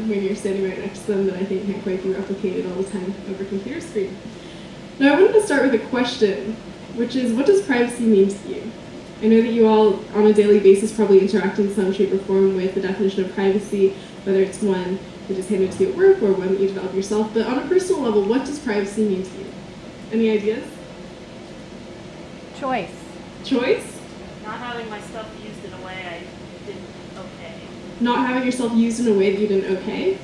when you're standing right next to them that I think can't quite be replicated all the time over a computer screen. Now I wanted to start with a question, which is, what does privacy mean to you? I know that you all, on a daily basis, probably interact in some shape or form with the definition of privacy, whether it's one that is handed to you at work or one that you develop yourself, but on a personal level, what does privacy mean to you? Any ideas? Choice. Choice? Not having my stuff used in a way I didn't okay. Not having yourself used in a way that you didn't okay?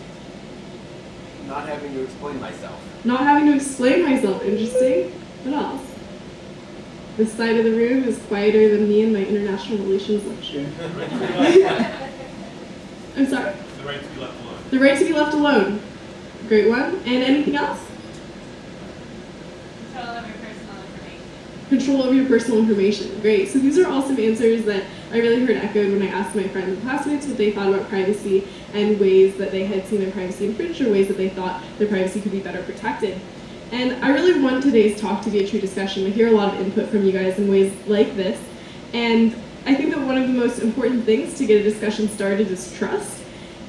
Not having to explain myself. Not having to explain myself. Interesting. What else? This side of the room is quieter than me in my international relations lecture. I'm sorry? The right to be left alone. The right to be left alone. Great one. And anything else? Control over personal information. Control over your personal information. Great. So these are all some answers that I really heard echoed when I asked my friends and classmates what they thought about privacy and ways that they had seen their privacy infringed or ways that they thought their privacy could be better protected. And I really want today's talk to be a true discussion. I hear a lot of input from you guys in ways like this. And I think that one of the most important things to get a discussion started is trust.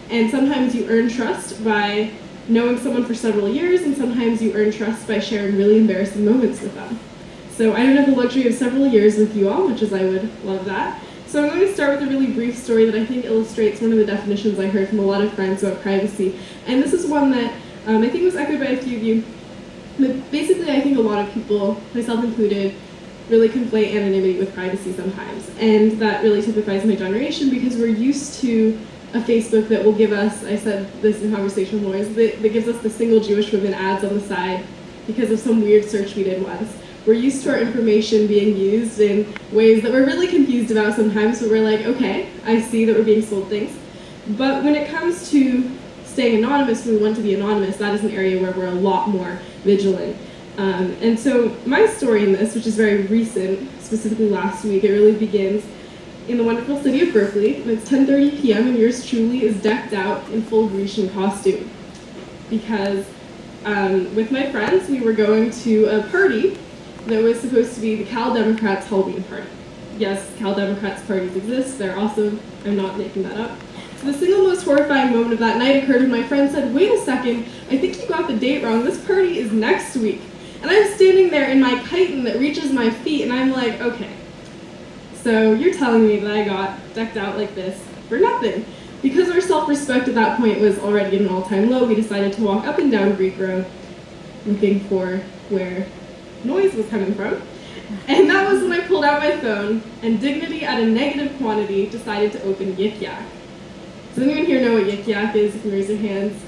And sometimes you earn trust by knowing someone for several years, and sometimes you earn trust by sharing really embarrassing moments with them. So I don't have the luxury of several years with you all, much as I would love that. So I'm going to start with a really brief story that I think illustrates one of the definitions I heard from a lot of friends about privacy. And this is one that I think was echoed by a few of you. But basically, I think a lot of people, myself included, really conflate anonymity with privacy sometimes. And that really typifies my generation because we're used to a Facebook that will give us, I said this in conversation with lawyers, that gives us the single Jewish women ads on the side because of some weird search we did once. We're used to our information being used in ways that we're really confused about sometimes, but we're like, okay, I see that we're being sold things. But when it comes to staying anonymous, when we want to be anonymous, that is an area where we're a lot more vigilant. And so my story in this, which is very recent, specifically last week, it really begins in the wonderful city of Berkeley. It's 10:30 p.m. and yours truly is decked out in full Grecian costume. Because with my friends, we were going to a party that was supposed to be the Cal Democrats Halloween party. Yes, Cal Democrats parties exist. They're awesome. I'm not making that up. So the single most horrifying moment of that night occurred when my friend said, wait a second, I think you got the date wrong. This party is next week. And I'm standing there in my chitin that reaches my feet, and I'm like, okay, so you're telling me that I got decked out like this for nothing. Because our self-respect at that point was already at an all-time low, we decided to walk up and down Greek Road looking for where noise was coming from. And that was when I pulled out my phone, and dignity at a negative quantity decided to open Yik Yak. Does anyone here know what Yik Yak is? If you raise your hands.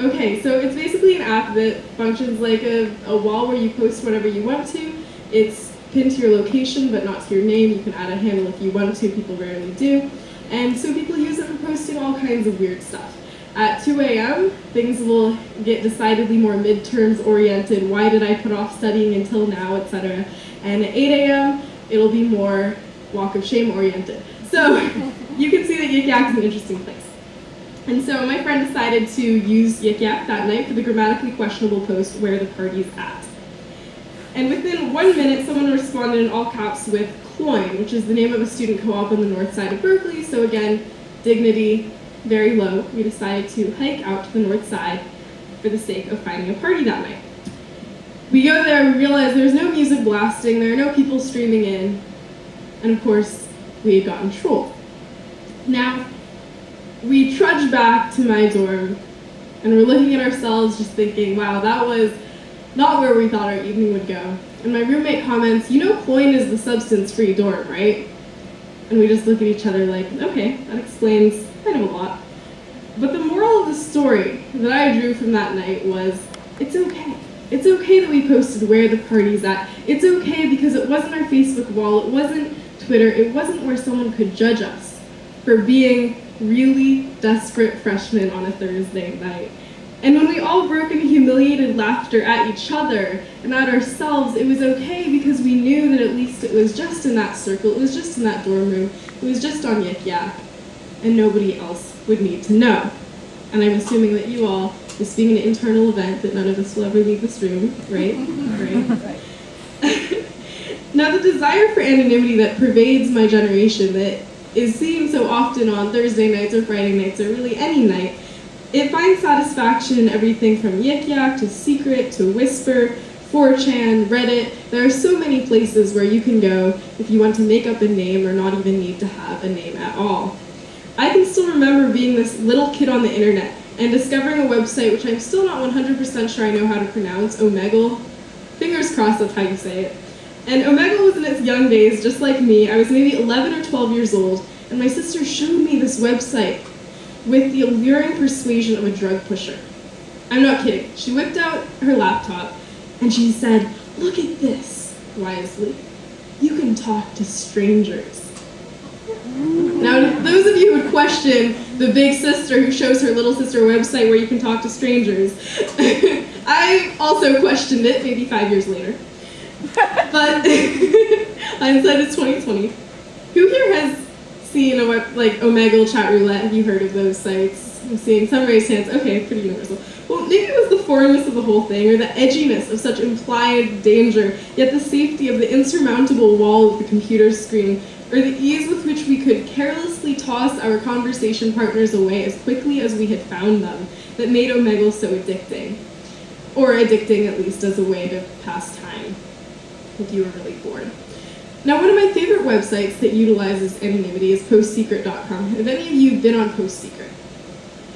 Okay, so it's basically an app that functions like a wall where you post whatever you want to. It's pinned to your location, but not to your name. You can add a handle if you want to. People rarely do. And so people use it for posting all kinds of weird stuff. At 2 a.m., things will get decidedly more midterms oriented. Why did I put off studying until now, etc. And at 8 a.m., it'll be more walk of shame oriented. So you can see that Yik Yak is an interesting place. And so my friend decided to use Yik Yak that night for the grammatically questionable post, where the party's at. And within 1 minute, someone responded in all caps with Cloyne, which is the name of a student co-op on the north side of Berkeley. So again, dignity very low. We decided to hike out to the north side for the sake of finding a party that night. We go there, we realize there's no music blasting, there are no people streaming in, and of course, we had gotten trolled. Now, we trudge back to my dorm, and we're looking at ourselves just thinking, wow, that was not where we thought our evening would go. And my roommate comments, you know Cloyne is the substance-free dorm, right? And we just look at each other like, okay, that explains kind of a lot. But the moral of the story that I drew from that night was, it's okay. It's okay that we posted where the party's at. It's okay because it wasn't our Facebook wall, it wasn't Twitter, it wasn't where someone could judge us for being really desperate freshmen on a Thursday night. And when we all broke into humiliated laughter at each other and at ourselves, it was okay because we knew that at least it was just in that circle, it was just in that dorm room, it was just on Yik Yak, and nobody else would need to know. And I'm assuming that you all, this being an internal event, that none of us will ever leave this room, right? Right. Now, the desire for anonymity that pervades my generation, that is seen so often on Thursday nights or Friday nights or really any night, it finds satisfaction in everything from Yik Yak to Secret to Whisper, 4chan, Reddit. There are so many places where you can go if you want to make up a name or not even need to have a name at all. I can still remember being this little kid on the internet and discovering a website which I'm still not 100% sure I know how to pronounce, Omegle. Fingers crossed that's how you say it. And Omegle was in its young days, just like me. I was maybe 11 or 12 years old, and my sister showed me this website with the alluring persuasion of a drug pusher. I'm not kidding. She whipped out her laptop, and she said, "Look at this," wisely. "You can talk to strangers." Now, those of you who question the big sister who shows her little sister a website where you can talk to strangers, I also questioned it maybe 5 years later. But hindsight is 2020. Who here has seen like Omegle, Chat Roulette? Have you heard of those sites? I'm seeing some raised hands. Okay, pretty universal. Well, maybe it was the foreignness of the whole thing, or the edginess of such implied danger, yet the safety of the insurmountable wall of the computer screen, or the ease with which we could carelessly toss our conversation partners away as quickly as we had found them, that made Omegle so addicting. Or addicting, at least, as a way to pass time, if you were really bored. Now, one of my favorite websites that utilizes anonymity is postsecret.com. Have any of you been on PostSecret?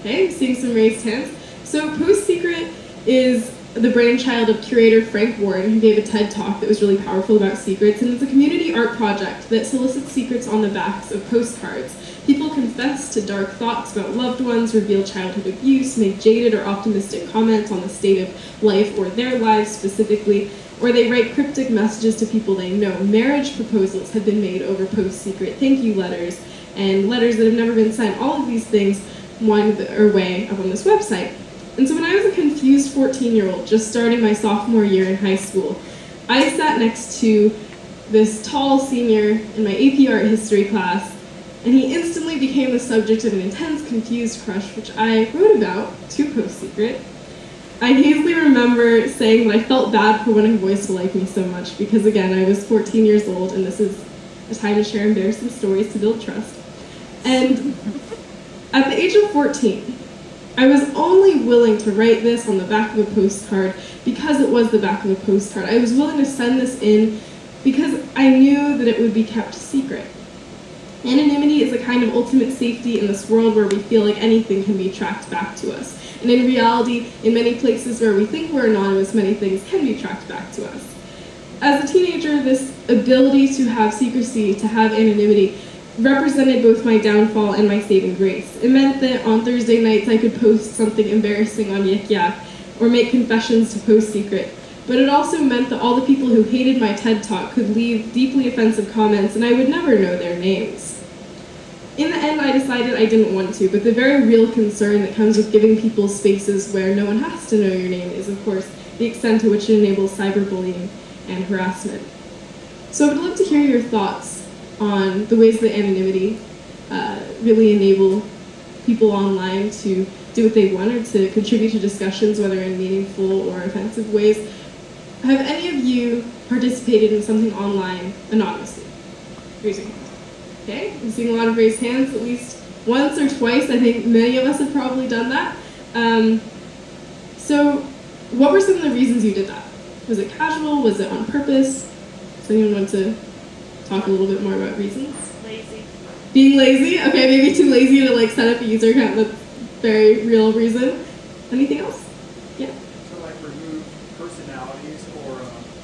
Okay, I'm seeing some raised hands. So PostSecret is the brainchild of curator Frank Warren, who gave a TED Talk that was really powerful about secrets, and it's a community art project that solicits secrets on the backs of postcards. People confess to dark thoughts about loved ones, reveal childhood abuse, make jaded or optimistic comments on the state of life or their lives specifically, or they write cryptic messages to people they know. Marriage proposals have been made over PostSecret, thank you letters, and letters that have never been sent. All of these things wind their way up on this website. And so when I was a confused 14-year-old, just starting my sophomore year in high school, I sat next to this tall senior in my AP Art History class, and he instantly became the subject of an intense, confused crush, which I wrote about to PostSecret. I hazily remember saying that I felt bad for wanting boys to like me so much, because again, I was 14 years old, and this is a time to share embarrassing stories to build trust. And at the age of 14, I was only willing to write this on the back of a postcard because it was the back of a postcard. I was willing to send this in because I knew that it would be kept secret. Anonymity is a kind of ultimate safety in this world where we feel like anything can be tracked back to us. And in reality, in many places where we think we're anonymous, many things can be tracked back to us. As a teenager, this ability to have secrecy, to have anonymity, represented both my downfall and my saving grace. It meant that on Thursday nights I could post something embarrassing on Yik Yak or make confessions to PostSecret. But it also meant that all the people who hated my TED Talk could leave deeply offensive comments and I would never know their names. In the end, I decided I didn't want to, but the very real concern that comes with giving people spaces where no one has to know your name is, of course, the extent to which it enables cyberbullying and harassment. So I would love to hear your thoughts on the ways that anonymity really enable people online to do what they want or to contribute to discussions, whether in meaningful or offensive ways. Have any of you participated in something online anonymously? Raise your hand. Okay, I'm seeing a lot of raised hands, at least once or twice. I think many of us have probably done that. So what were some of the reasons you did that? Was it casual? Was it on purpose? Does anyone want to talk a little bit more about reasons? Lazy. Being lazy? Okay, maybe too lazy to like set up a user account. That's a very real reason. Anything else? Yeah. So like remove personalities or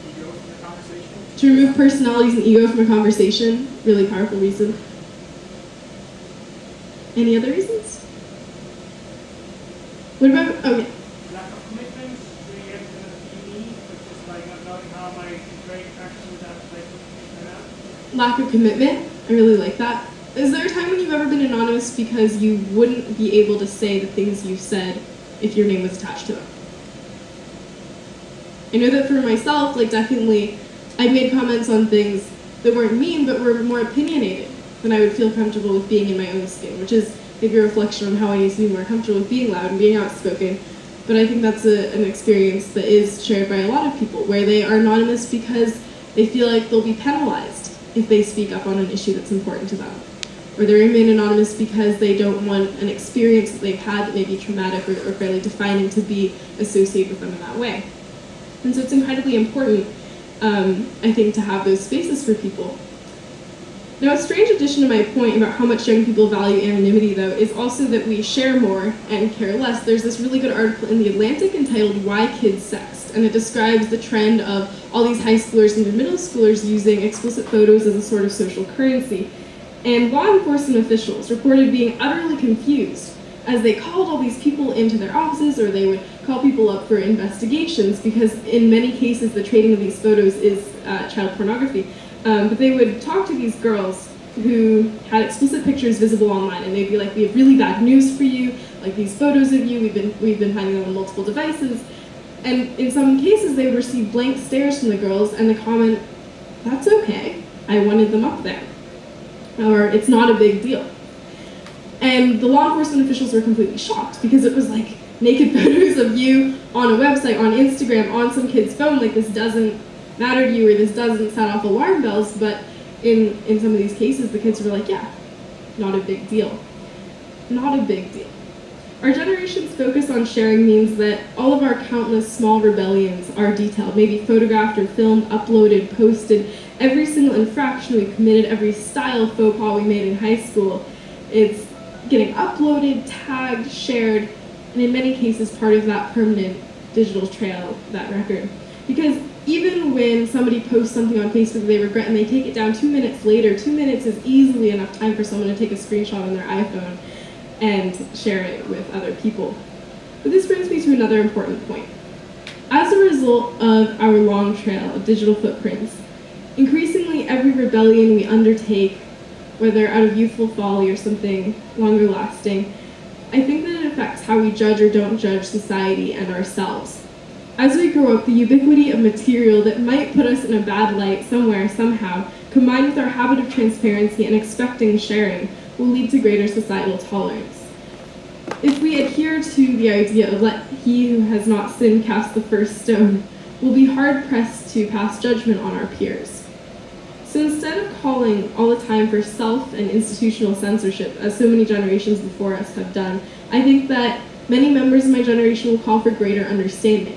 ego from the conversation? To remove personalities and ego from a conversation. Really powerful reason. Any other reasons? What about, oh yeah. Lack of commitment, doing it be me, which is like not knowing how my great interaction with that place. Lack of commitment. I really like that. Is there a time when you've ever been anonymous because you wouldn't be able to say the things you said if your name was attached to them? I know that for myself, like definitely, I made comments on things that weren't mean but were more opinionated than I would feel comfortable with being in my own skin, which is maybe a reflection on how I used to be more comfortable with being loud and being outspoken. But I think that's an experience that is shared by a lot of people, where they are anonymous because they feel like they'll be penalized if they speak up on an issue that's important to them. or they remain anonymous because they don't want an experience that they've had that may be traumatic or fairly defining to be associated with them in that way. And so it's incredibly important, I think, to have those spaces for people. Now, a strange addition to my point about how much young people value anonymity, though, is also that we share more and care less. There's this really good article in The Atlantic entitled Why Kids Sext, and it describes the trend of all these high schoolers and middle schoolers using explicit photos as a sort of social currency. And law enforcement officials reported being utterly confused as they called all these people into their offices, or they would call people up for investigations, because in many cases the trading of these photos is child pornography. But they would talk to these girls who had explicit pictures visible online, and they'd be like, "We have really bad news for you. Like, these photos of you, we've been finding them on multiple devices." And in some cases, they would receive blank stares from the girls, and the comment, "That's okay. I wanted them up there," or "It's not a big deal." And the law enforcement officials were completely shocked, because it was like naked photos of you on a website, on Instagram, on some kid's phone. Like, this doesn't matter to you, or this doesn't set off alarm bells. But in some of these cases, the kids were like, "Yeah, not a big deal." Not a big deal. Our generation's focus on sharing means that all of our countless small rebellions are detailed, maybe photographed or filmed, uploaded, posted. Every single infraction we committed, every style faux pas we made in high school, it's getting uploaded, tagged, shared, and in many cases part of that permanent digital trail, that record. Because even when somebody posts something on Facebook they regret and they take it down 2 minutes later, 2 minutes is easily enough time for someone to take a screenshot on their iPhone and share it with other people. But this brings me to another important point. As a result of our long trail of digital footprints, increasingly every rebellion we undertake, whether out of youthful folly or something longer lasting, I think that it affects how we judge or don't judge society and ourselves. As we grow up, the ubiquity of material that might put us in a bad light somewhere, somehow, combined with our habit of transparency and expecting sharing, will lead to greater societal tolerance. If we adhere to the idea of "let he who has not sinned cast the first stone," we'll be hard-pressed to pass judgment on our peers. So instead of calling all the time for self and institutional censorship, as so many generations before us have done, I think that many members of my generation will call for greater understanding.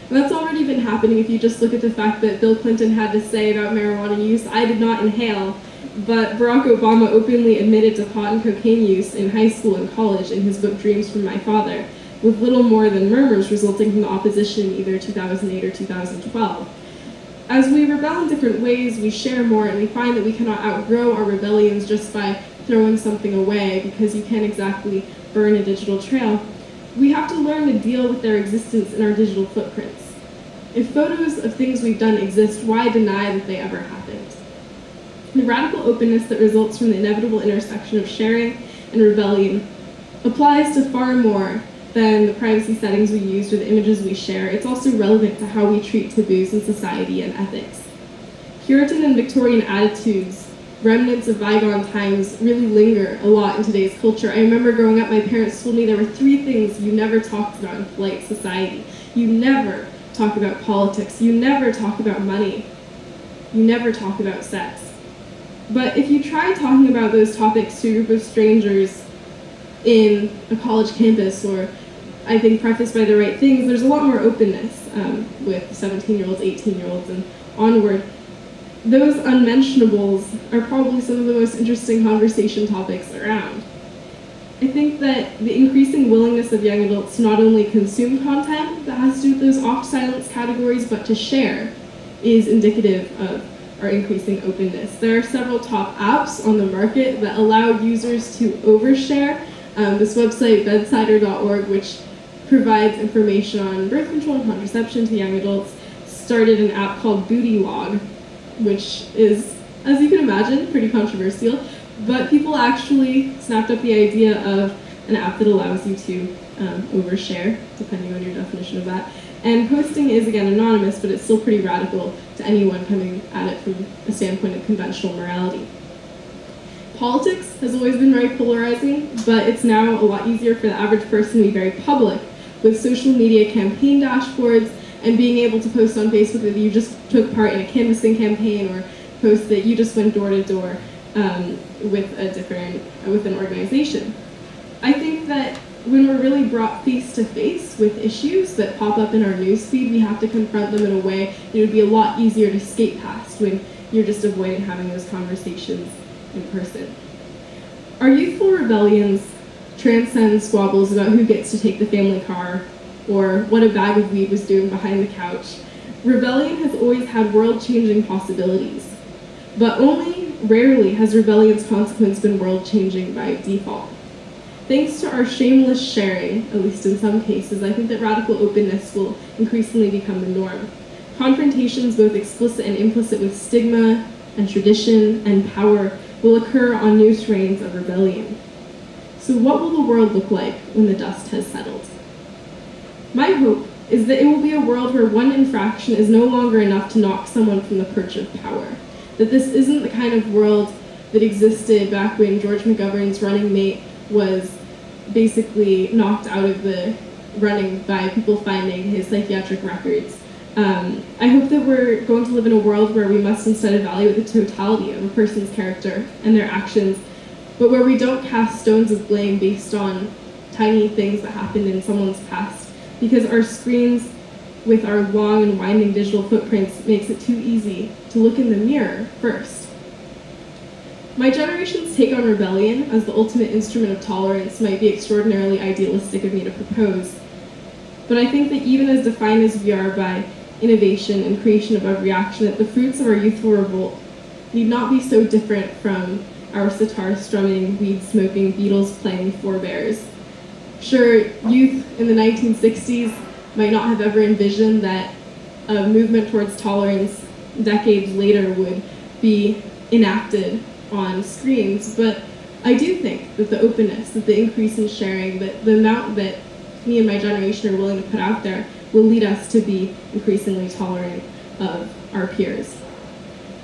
And that's already been happening if you just look at the fact that Bill Clinton had to say about marijuana use, "I did not inhale," but Barack Obama openly admitted to pot and cocaine use in high school and college in his book Dreams from My Father, with little more than murmurs resulting from the opposition in either 2008 or 2012. As we rebel in different ways, we share more, and we find that we cannot outgrow our rebellions just by throwing something away, because you can't exactly burn a digital trail. We have to learn to deal with their existence in our digital footprints. If photos of things we've done exist, why deny that they ever happened? The radical openness that results from the inevitable intersection of sharing and rebellion applies to far more than the privacy settings we use or the images we share. It's also relevant to how we treat taboos in society and ethics. Puritan and Victorian attitudes, remnants of bygone times, really linger a lot in today's culture. I remember growing up, my parents told me there were 3 things you never talked about in polite society. You never talk about politics. You never talk about money. You never talk about sex. But if you try talking about those topics to a group of strangers in a college campus, or I think prefaced by the right things, there's a lot more openness with 17-year-olds, 18-year-olds, and onward. Those unmentionables are probably some of the most interesting conversation topics around. I think that the increasing willingness of young adults to not only consume content that has to do with those off-silence categories, but to share, is indicative of our increasing openness. There are several top apps on the market that allow users to overshare. This website, bedsider.org, which provides information on birth control and contraception to young adults, started an app called Booty Log, which is, as you can imagine, pretty controversial, but people actually snapped up the idea of an app that allows you to overshare, depending on your definition of that. And posting is, again, anonymous, but it's still pretty radical to anyone coming at it from a standpoint of conventional morality. Politics has always been very polarizing, but it's now a lot easier for the average person to be very public, with social media campaign dashboards and being able to post on Facebook that you just took part in a canvassing campaign, or post that you just went door to door with an organization. I think that when we're really brought face to face with issues that pop up in our newsfeed, we have to confront them in a way that it would be a lot easier to skate past when you're just avoiding having those conversations in person. Our youthful rebellions transcend squabbles about who gets to take the family car or what a bag of weed was doing behind the couch. Rebellion has always had world-changing possibilities, but only rarely has rebellion's consequence been world-changing by default. Thanks to our shameless sharing, at least in some cases, I think that radical openness will increasingly become the norm. Confrontations, both explicit and implicit, with stigma and tradition and power will occur on new terrains of rebellion. So what will the world look like when the dust has settled? My hope is that it will be a world where one infraction is no longer enough to knock someone from the perch of power. That this isn't the kind of world that existed back when George McGovern's running mate was basically knocked out of the running by people finding his psychiatric records. I hope that we're going to live in a world where we must instead evaluate the totality of a person's character and their actions, but where we don't cast stones of blame based on tiny things that happened in someone's past, because our screens with our long and winding digital footprints makes it too easy to look in the mirror first. My generation's take on rebellion as the ultimate instrument of tolerance might be extraordinarily idealistic of me to propose, but I think that even as defined as we are by innovation and creation above reaction, that the fruits of our youthful revolt need not be so different from our sitar-strumming, weed-smoking, Beatles-playing forebears. Sure, youth in the 1960s might not have ever envisioned that a movement towards tolerance decades later would be enacted on screens, but I do think that the openness, that the increase in sharing, that the amount that me and my generation are willing to put out there will lead us to be increasingly tolerant of our peers.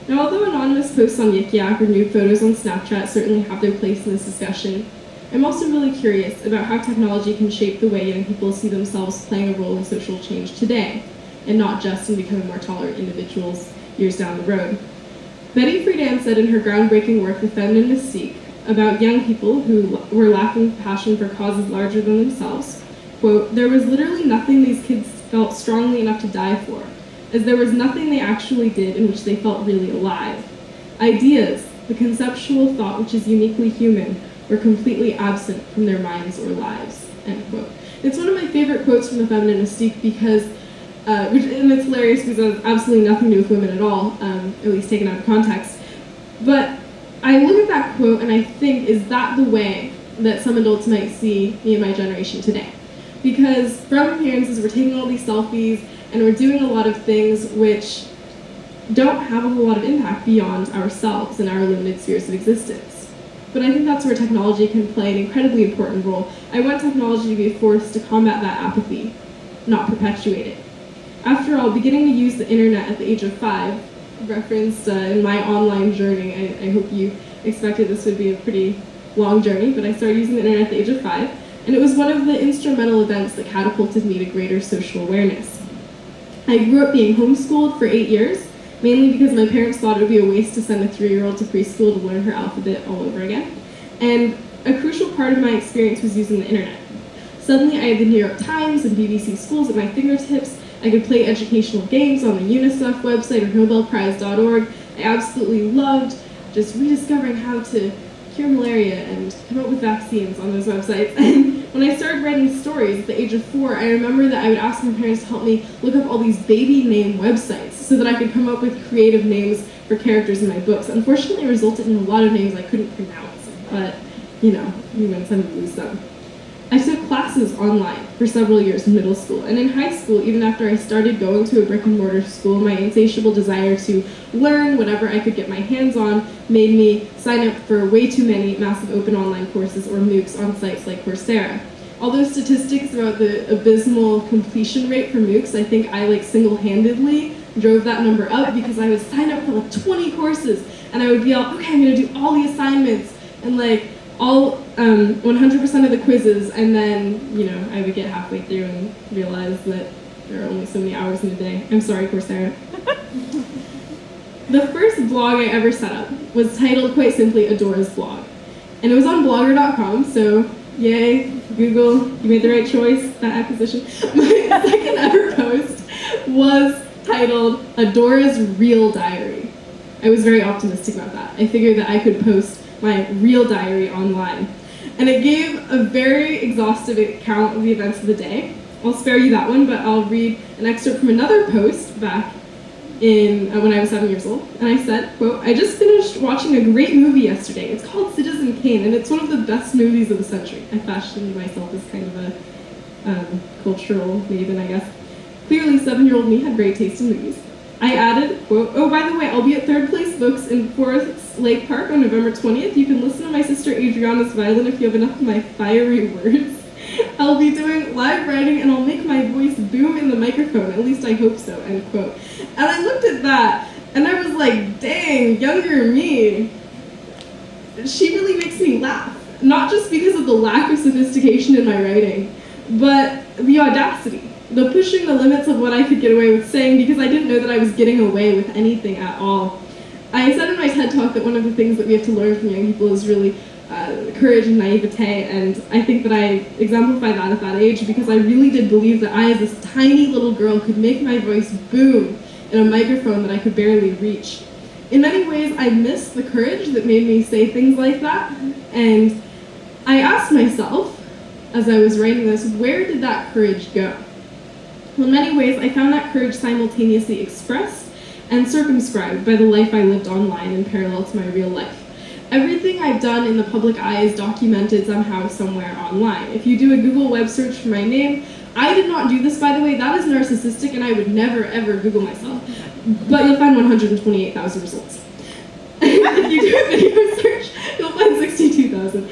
Now, although anonymous posts on Yik Yak or nude photos on Snapchat certainly have their place in this discussion, I'm also really curious about how technology can shape the way young people see themselves playing a role in social change today, and not just in becoming more tolerant individuals years down the road. Betty Friedan said in her groundbreaking work, The Feminine Mystique, about young people who were lacking passion for causes larger than themselves, quote, "There was literally nothing these kids felt strongly enough to die for, as there was nothing they actually did in which they felt really alive. Ideas, the conceptual thought which is uniquely human, were completely absent from their minds or lives," end quote. It's one of my favorite quotes from The Feminine Mystique because, and it's hilarious because it has absolutely nothing to do with women at all, at least taken out of context. But I look at that quote and I think, is that the way that some adults might see me and my generation today? Because from appearances, we're taking all these selfies and we're doing a lot of things which don't have a whole lot of impact beyond ourselves and our limited spheres of existence. But I think that's where technology can play an incredibly important role. I want technology to be a force to combat that apathy, not perpetuate it. After all, beginning to use the internet at the age of 5, referenced in my online journey, I hope you expected this would be a pretty long journey, but I started using the internet at the age of 5, and it was one of the instrumental events that catapulted me to greater social awareness. I grew up being homeschooled for 8 years, mainly because my parents thought it would be a waste to send a 3-year-old to preschool to learn her alphabet all over again. And a crucial part of my experience was using the internet. Suddenly I had the New York Times and BBC Schools at my fingertips. I could play educational games on the UNICEF website or nobelprize.org. I absolutely loved just rediscovering how to cure malaria and come up with vaccines on those websites. And when I started writing stories at the age of 4, I remember that I would ask my parents to help me look up all these baby name websites so that I could come up with creative names for characters in my books. Unfortunately, it resulted in a lot of names I couldn't pronounce, but you know, humans tend to lose them. I took classes online for several years in middle school, and in high school, even after I started going to a brick and mortar school, my insatiable desire to learn whatever I could get my hands on made me sign up for way too many massive open online courses or MOOCs on sites like Coursera. Although statistics about the abysmal completion rate for MOOCs, I think I single-handedly drove that number up because I would sign up for 20 courses, and I would be all, okay, I'm gonna do all the assignments, and all 100% of the quizzes, and then, I would get halfway through and realize that there are only so many hours in a day. I'm sorry, Coursera. The first blog I ever set up was titled quite simply Adora's Blog. And it was on blogger.com, so yay, Google, you made the right choice, that acquisition. My second ever post was titled Adora's Real Diary. I was very optimistic about that. I figured that I could post my real diary online. And it gave a very exhaustive account of the events of the day. I'll spare you that one, but I'll read an excerpt from another post back in when I was 7 years old. And I said, quote, "I just finished watching a great movie yesterday. It's called Citizen Kane, and it's one of the best movies of the century." I fashioned myself as kind of a cultural maven, I guess. Clearly, 7-year-old me had great taste in movies. I added, quote, "Oh, by the way, I'll be at Third Place Books in Forest Lake Park on November 20th. You can listen to my sister Adriana's violin if you have enough of my fiery words. I'll be doing live writing and I'll make my voice boom in the microphone. At least I hope so," end quote. And I looked at that and I was like, dang, younger me. She really makes me laugh. Not just because of the lack of sophistication in my writing, but the audacity. The pushing the limits of what I could get away with saying because I didn't know that I was getting away with anything at all. I said in my TED Talk that one of the things that we have to learn from young people is really courage and naivete, and I think that I exemplify that at that age because I really did believe that I, as this tiny little girl, could make my voice boom in a microphone that I could barely reach. In many ways, I miss the courage that made me say things like that, and I asked myself, as I was writing this, where did that courage go? Well, in many ways, I found that courage simultaneously expressed and circumscribed by the life I lived online in parallel to my real life. Everything I've done in the public eye is documented somehow somewhere online. If you do a Google web search for my name, I did not do this, by the way. That is narcissistic, and I would never, ever Google myself. But you'll find 128,000 results. If you do a video search, you'll find 62,000.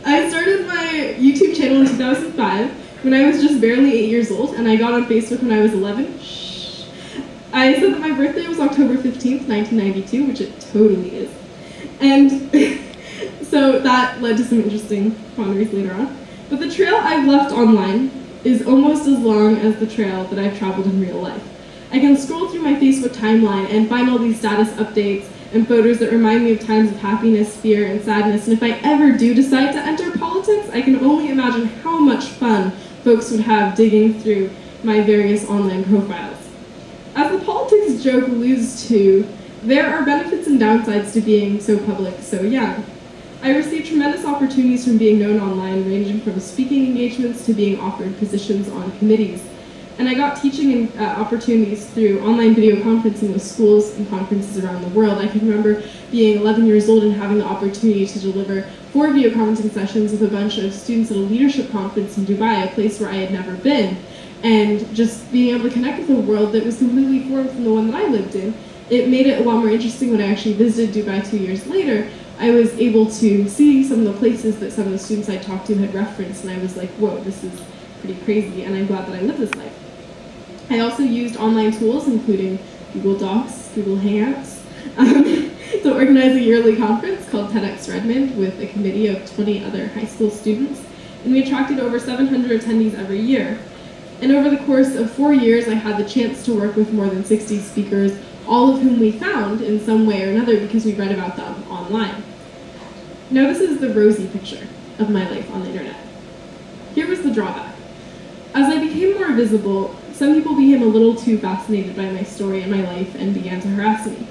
I started my YouTube channel in 2005 when I was just barely 8 years old, and I got on Facebook when I was 11. Shh. I said that my birthday was October 15th, 1992, which it totally is. And so that led to some interesting quandaries later on. But the trail I've left online is almost as long as the trail that I've traveled in real life. I can scroll through my Facebook timeline and find all these status updates and photos that remind me of times of happiness, fear, and sadness. And if I ever do decide to enter politics, I can only imagine how much fun folks would have digging through my various online profiles. As the politics joke alludes to, there are benefits and downsides to being so public so young. I received tremendous opportunities from being known online, ranging from speaking engagements to being offered positions on committees. And I got teaching opportunities through online video conferencing with schools and conferences around the world. I can remember being 11 years old and having the opportunity to deliver 4 video conferencing sessions with a bunch of students at a leadership conference in Dubai, a place where I had never been. And just being able to connect with a world that was completely foreign from the one that I lived in. It made it a lot more interesting when I actually visited Dubai 2 years later. I was able to see some of the places that some of the students I talked to had referenced, and I was like, whoa, this is pretty crazy, and I'm glad that I lived this life. I also used online tools, including Google Docs, Google Hangouts, to organize a yearly conference called TEDx Redmond with a committee of 20 other high school students, and we attracted over 700 attendees every year. And over the course of 4 years, I had the chance to work with more than 60 speakers, all of whom we found in some way or another because we read about them online. Now this is the rosy picture of my life on the internet. Here was the drawback. As I became more visible, some people became a little too fascinated by my story and my life and began to harass me.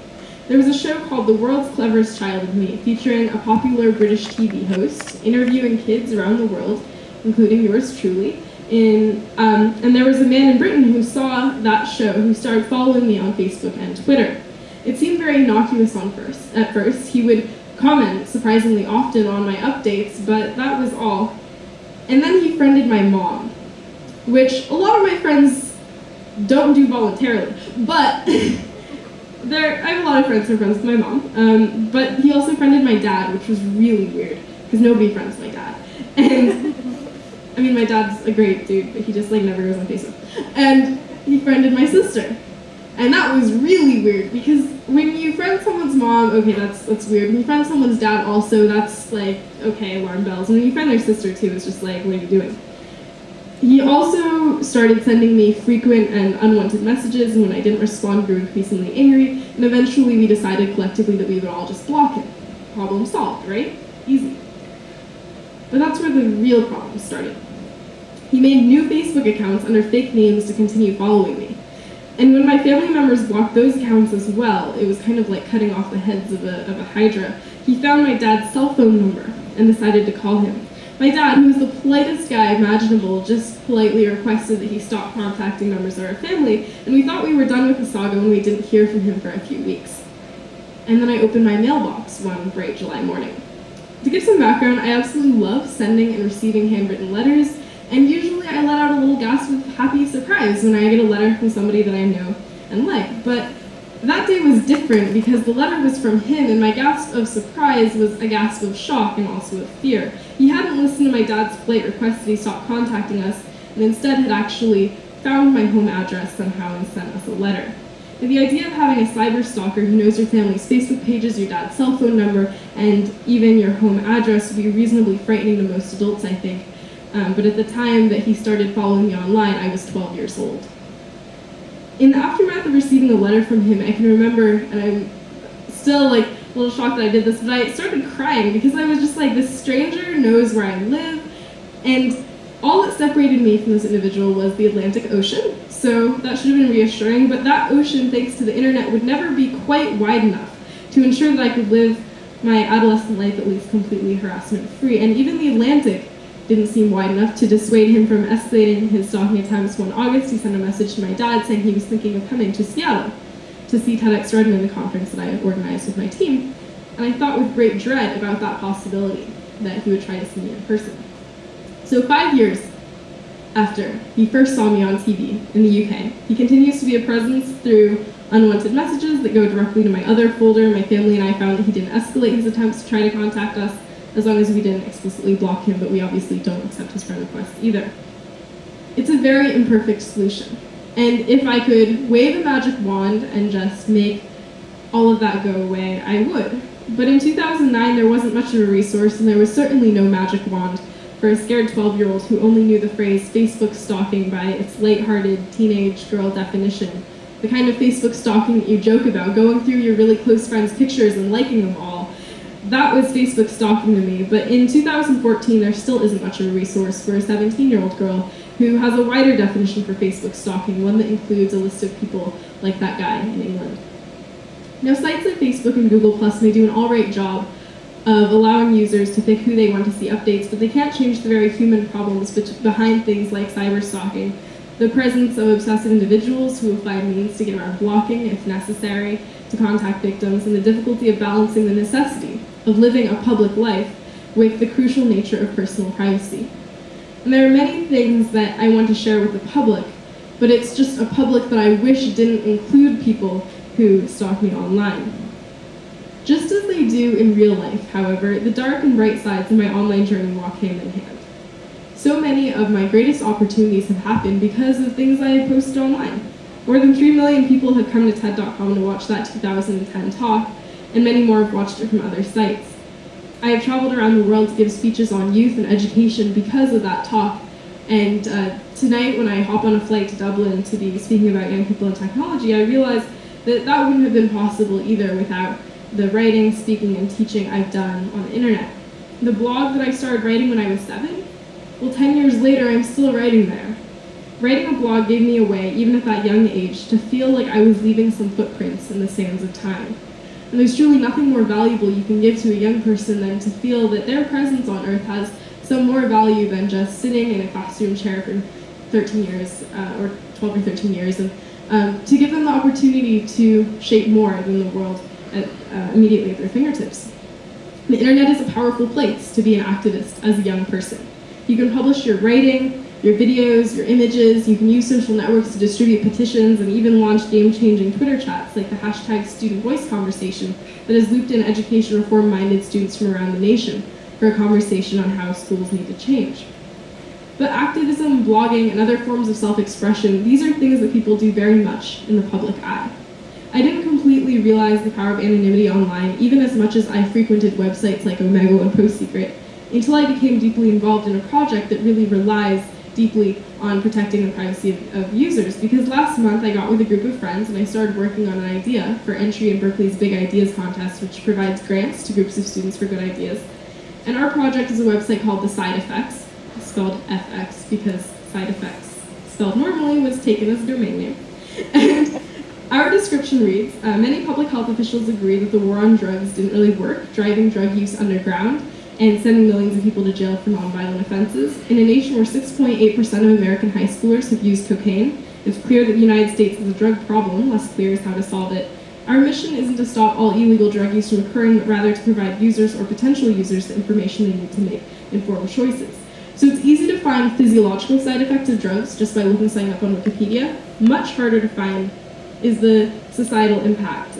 There was a show called The World's Cleverest Child of Me, featuring a popular British TV host interviewing kids around the world, including yours truly, and there was a man in Britain who saw that show who started following me on Facebook and Twitter. It seemed very innocuous at first. He would comment surprisingly often on my updates, but that was all. And then he friended my mom, which a lot of my friends don't do voluntarily, but I have a lot of friends who are friends with my mom, but he also friended my dad, which was really weird, because nobody friends my dad. And I mean, my dad's a great dude, but he just never goes on Facebook. And he friended my sister. And that was really weird, because when you friend someone's mom, okay, that's weird. When you friend someone's dad also, that's okay, alarm bells. And when you friend their sister too, it's just what are you doing? He also started sending me frequent and unwanted messages, and when I didn't respond, he grew increasingly angry, and eventually we decided collectively that we would all just block him. Problem solved, right? Easy. But that's where the real problem started. He made new Facebook accounts under fake names to continue following me. And when my family members blocked those accounts as well, it was kind of like cutting off the heads of a hydra. He found my dad's cell phone number and decided to call him. My dad, who was the politest guy imaginable, just politely requested that he stop contacting members of our family, and we thought we were done with the saga when we didn't hear from him for a few weeks. And then I opened my mailbox one bright July morning. To give some background, I absolutely love sending and receiving handwritten letters, and usually I let out a little gasp of happy surprise when I get a letter from somebody that I know and like. But that day was different because the letter was from him, and my gasp of surprise was a gasp of shock and also of fear. He hadn't listened to my dad's polite request that he stop contacting us, and instead had actually found my home address somehow and sent us a letter. And the idea of having a cyber stalker who knows your family's Facebook pages, your dad's cell phone number, and even your home address would be reasonably frightening to most adults, I think. But at the time that he started following me online, I was 12 years old. In the aftermath of receiving a letter from him, I can remember, and I'm still like a little shocked that I did this, but I started crying because I was just like, this stranger knows where I live, and all that separated me from this individual was the Atlantic Ocean, so that should have been reassuring, but that ocean, thanks to the internet, would never be quite wide enough to ensure that I could live my adolescent life at least completely harassment-free, and even the Atlantic didn't seem wide enough to dissuade him from escalating his stalking attempts. One August, he sent a message to my dad saying he was thinking of coming to Seattle to see TEDx Redmond, the conference that I had organized with my team, and I thought with great dread about that possibility that he would try to see me in person. So 5 years after he first saw me on TV in the UK, he continues to be a presence through unwanted messages that go directly to my other folder. My family and I found that he didn't escalate his attempts to try to contact us, as long as we didn't explicitly block him, but we obviously don't accept his friend requests either. It's a very imperfect solution. And if I could wave a magic wand and just make all of that go away, I would. But in 2009, there wasn't much of a resource, and there was certainly no magic wand for a scared 12-year-old who only knew the phrase Facebook stalking by its lighthearted teenage girl definition. The kind of Facebook stalking that you joke about, going through your really close friends' pictures and liking them all. That was Facebook stalking to me, but in 2014 there still isn't much of a resource for a 17-year-old girl who has a wider definition for Facebook stalking, one that includes a list of people like that guy in England. Now, sites like Facebook and Google Plus may do an all-right job of allowing users to pick who they want to see updates, but they can't change the very human problems behind things like cyber stalking, the presence of obsessive individuals who will find means to get around blocking, if necessary, to contact victims, and the difficulty of balancing the necessity of living a public life with the crucial nature of personal privacy. And there are many things that I want to share with the public, but it's just a public that I wish didn't include people who stalk me online. Just as they do in real life, however, the dark and bright sides of my online journey walk hand in hand. So many of my greatest opportunities have happened because of things I have posted online. More than 3 million people have come to TED.com to watch that 2010 talk, and many more have watched it from other sites. I have traveled around the world to give speeches on youth and education because of that talk, and tonight when I hop on a flight to Dublin to be speaking about young people and technology, I realized that that wouldn't have been possible either without the writing, speaking, and teaching I've done on the internet. The blog that I started writing when I was 7, well, 10 years later, I'm still writing there. Writing a blog gave me a way, even at that young age, to feel like I was leaving some footprints in the sands of time. And there's truly nothing more valuable you can give to a young person than to feel that their presence on Earth has some more value than just sitting in a classroom chair for 13 years, or 12 or 13 years, and to give them the opportunity to shape more than the world immediately at their fingertips. The internet is a powerful place to be an activist as a young person. You can publish your writing, your videos, your images, you can use social networks to distribute petitions, and even launch game-changing Twitter chats like the hashtag Student Voice conversation that has looped in education reform-minded students from around the nation for a conversation on how schools need to change. But activism, blogging, and other forms of self-expression, these are things that people do very much in the public eye. I didn't completely realize the power of anonymity online, even as much as I frequented websites like Omegle and PostSecret, until I became deeply involved in a project that really relies deeply on protecting the privacy of users, because last month I got with a group of friends and I started working on an idea for entry in Berkeley's Big Ideas contest, which provides grants to groups of students for good ideas. And our project is a website called The Side Effects, spelled FX because side effects, spelled normally, was taken as a domain name. And our description reads, many public health officials agree that the war on drugs didn't really work, driving drug use underground and sending millions of people to jail for nonviolent offenses. In a nation where 6.8% of American high schoolers have used cocaine, it's clear that the United States has a drug problem, less clear is how to solve it. Our mission isn't to stop all illegal drug use from occurring, but rather to provide users or potential users the information they need to make informed choices. So it's easy to find physiological side effects of drugs just by looking something up on Wikipedia. Much harder to find is the societal impact,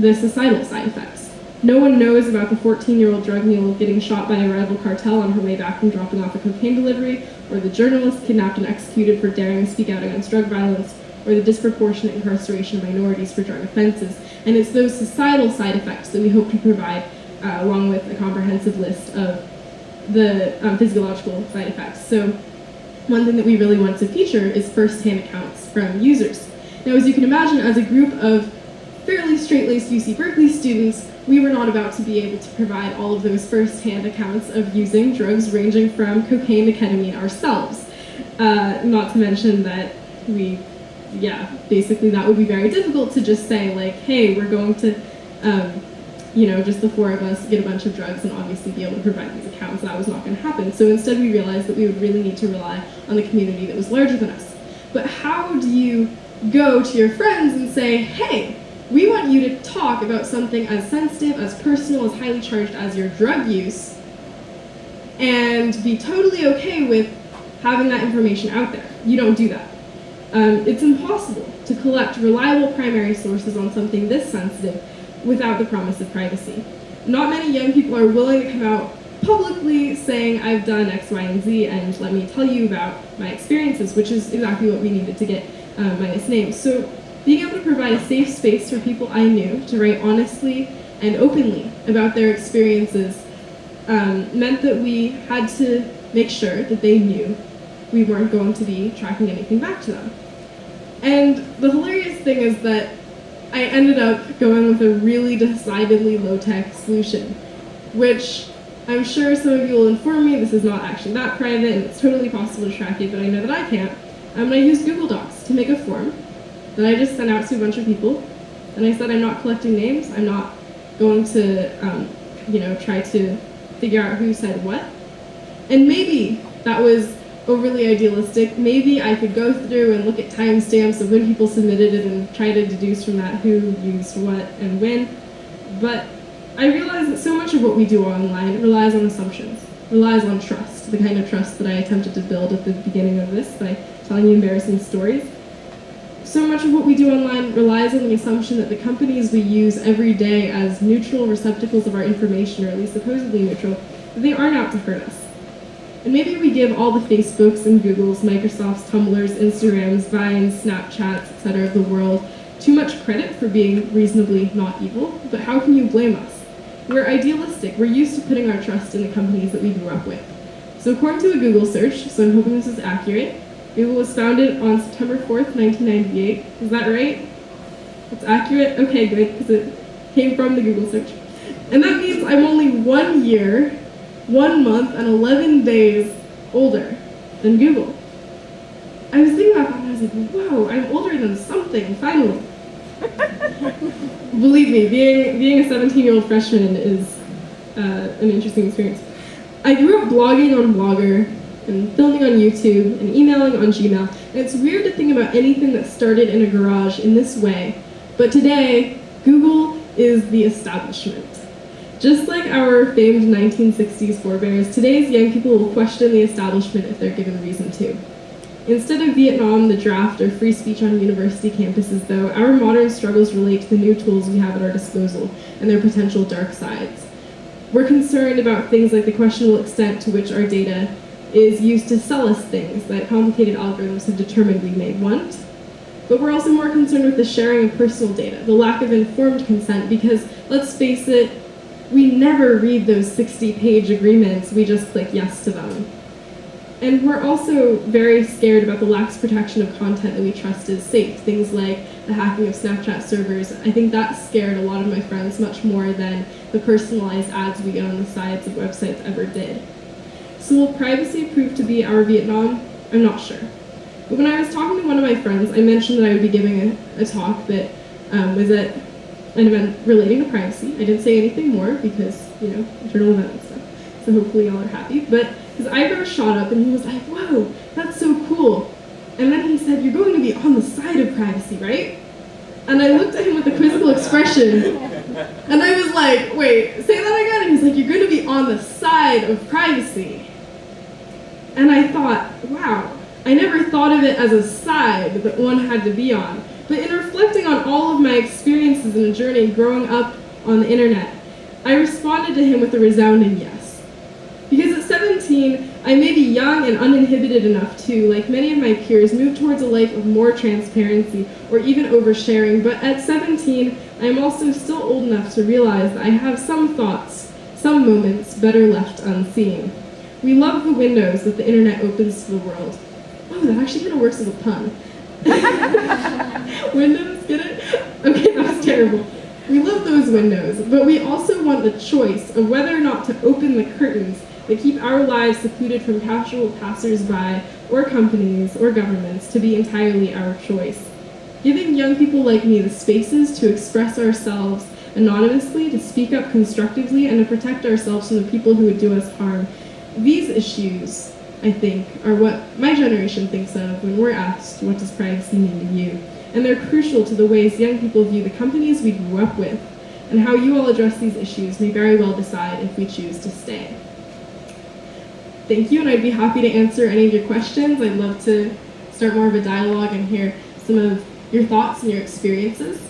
the societal side effects. No one knows about the 14-year-old drug mule getting shot by a rival cartel on her way back from dropping off a cocaine delivery, or the journalist kidnapped and executed for daring to speak out against drug violence, or the disproportionate incarceration of minorities for drug offenses. And it's those societal side effects that we hope to provide, along with a comprehensive list of the physiological side effects. So one thing that we really want to feature is first-hand accounts from users. Now, as you can imagine, as a group of fairly straight-laced UC Berkeley students, we were not about to be able to provide all of those first-hand accounts of using drugs ranging from cocaine to ketamine ourselves. Not to mention that basically that would be very difficult to just say, like, hey, we're going to, just the four of us get a bunch of drugs and obviously be able to provide these accounts. That was not going to happen. So instead we realized that we would really need to rely on the community that was larger than us. But how do you go to your friends and say, hey, we want you to talk about something as sensitive, as personal, as highly charged as your drug use, and be totally okay with having that information out there? You don't do that. It's impossible to collect reliable primary sources on something this sensitive without the promise of privacy. Not many young people are willing to come out publicly saying, I've done X, Y, and Z, and let me tell you about my experiences, which is exactly what we needed to get Minus Names. So being able to provide a safe space for people I knew to write honestly and openly about their experiences meant that we had to make sure that they knew we weren't going to be tracking anything back to them. And the hilarious thing is that I ended up going with a really decidedly low-tech solution, which I'm sure some of you will inform me this is not actually that private and it's totally possible to track it, but I know that I can't. I used Google Docs to make a form that I just sent out to a bunch of people, and I said I'm not collecting names, I'm not going to, try to figure out who said what. And maybe that was overly idealistic. Maybe I could go through and look at timestamps of when people submitted it and try to deduce from that who used what and when. But I realize that so much of what we do online relies on assumptions, relies on trust, the kind of trust that I attempted to build at the beginning of this by telling you embarrassing stories. So much of what we do online relies on the assumption that the companies we use every day as neutral receptacles of our information, or at least supposedly neutral, that they aren't out to hurt us. And maybe we give all the Facebooks and Googles, Microsofts, Tumblrs, Instagrams, Vines, Snapchats, etc. of the world too much credit for being reasonably not evil, but how can you blame us? We're idealistic. We're used to putting our trust in the companies that we grew up with. So according to a Google search, so I'm hoping this is accurate, Google was founded on September 4th, 1998. Is that right? It's accurate? Okay, good, because it came from the Google search. And that means I'm only 1 year, 1 month, and 11 days older than Google. I was thinking about that and I was like, whoa, I'm older than something, finally. Believe me, being a 17-year-old freshman is an interesting experience. I grew up blogging on Blogger, and filming on YouTube, and emailing on Gmail, and it's weird to think about anything that started in a garage in this way, but today, Google is the establishment. Just like our famed 1960s forebears, today's young people will question the establishment if they're given reason to. Instead of Vietnam, the draft, or free speech on university campuses, though, our modern struggles relate to the new tools we have at our disposal and their potential dark sides. We're concerned about things like the questionable extent to which our data is used to sell us things that complicated algorithms have determined we may want. But we're also more concerned with the sharing of personal data, the lack of informed consent, because, let's face it, we never read those 60-page agreements, we just click yes to them. And we're also very scared about the lax protection of content that we trust is safe. Things like the hacking of Snapchat servers. I think that scared a lot of my friends much more than the personalized ads we get on the sides of websites ever did. So will privacy prove to be our Vietnam? I'm not sure. But when I was talking to one of my friends, I mentioned that I would be giving a talk that was at an event relating to privacy. I didn't say anything more because, internal event and stuff. So hopefully y'all are happy. But his eyebrows shot up and he was like, whoa, that's so cool. And then he said, you're going to be on the side of privacy, right? And I looked at him with a quizzical expression. And I was like, wait, say that again? And he's like, you're going to be on the side of privacy. And I thought, wow, I never thought of it as a side that one had to be on. But in reflecting on all of my experiences in a journey growing up on the internet, I responded to him with a resounding yes. Because at 17, I may be young and uninhibited enough to, like many of my peers, move towards a life of more transparency or even oversharing, but at 17, I am also still old enough to realize that I have some thoughts, some moments better left unseen. We love the windows that the internet opens to the world. Oh, that actually kind of works as a pun. Windows, get it? Okay, that was terrible. We love those windows, but we also want the choice of whether or not to open the curtains that keep our lives secluded from casual passers-by or companies or governments to be entirely our choice. Giving young people like me the spaces to express ourselves anonymously, to speak up constructively, and to protect ourselves from the people who would do us harm. These issues, I think, are what my generation thinks of when we're asked, what does privacy mean to you? And they're crucial to the ways young people view the companies we grew up with, and how you all address these issues may very well decide if we choose to stay. Thank you, and I'd be happy to answer any of your questions. I'd love to start more of a dialogue and hear some of your thoughts and your experiences.